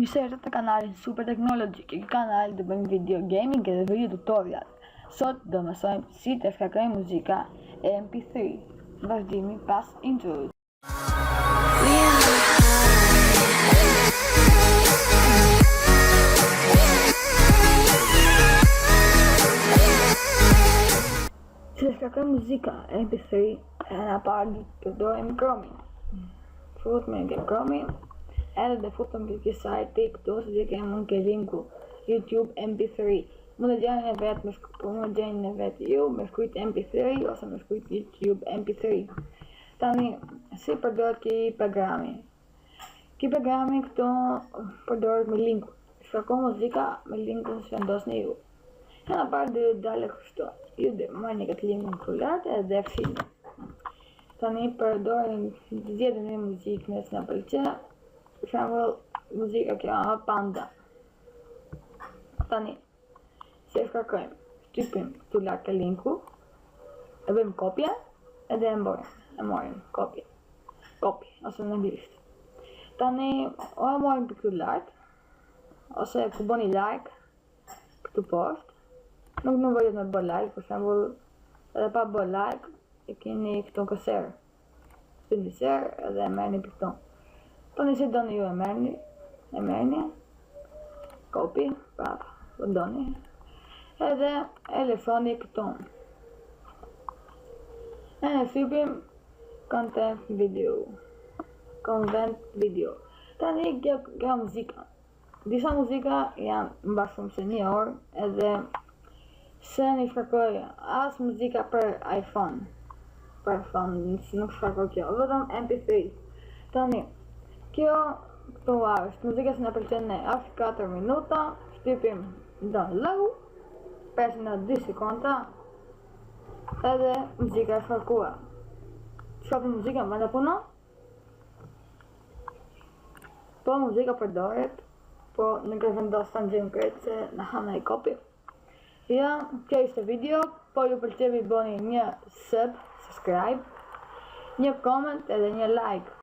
Mirë të kanalin Super Technology. Ky kanal do bëjmë video gaming edhe video tutorial. Sot do mësojmë si të shkarkojmë muzika e MP3. Vazhdimi pas intro. Si të shkarkojmë muzika e MP3, në parë të përdojmë Chrome-in. Futëm në Chrome-in. Edhe dhe futëm për këtë sajti këtu se që kemë në linku YouTube MP3. Mund të gjeni në vetë, me shkujt MP3 ose me shkujt YouTube MP3. Tani, si përdoret këj programi? Këj programi këtu përdoret me linku. Shkarkon muzika me linkun që vendosni ju. E në parë dhe dalë kështu. Ju dhe marrni këtë linkun kullat edhe dhe fshini. Tani përdorin të zgjedhni një muzikë nëse na pëlqen. Për shembull, muzika kjo Panda. Tani, si e shkarkojmë? Shtypim këtu lart të linku, e bëjmë kopje, edhe e morim kopje, ose në anglisht. Tani, o e morim për këtu lart, ose ku bëni like, këtu poshtë, nuk vëjët me bë like, për shembull, edhe pa bë like, e keni këtu këserë. Shtypni serë edhe e merrni për këtu. Tani që doni ju e merrni, kopi, prapë, vendoni, edhe e lëshoni këtu. E në shtypim content video. Tani kjo muzika. Disa muzika janë mba shumë se 1 orë, edhe se një shkarkoj as muzika për iPhone. Për iPhone nuk shkarkoj kjo, vetëm MP3. Tani, kjo këtu është muzika që në pëlqen ne, është 4 minuta, shtypim download, presim në 2 sekonda, edhe muzika e shkarkuar. Shkopim muzika më në puno, po muzika përdoret, po nuk e vendos të gjejmë kretë se në hana i kopi. Ja, kjo ishte video, po ju pëlqevi bëni një subscribe, një comment edhe një like.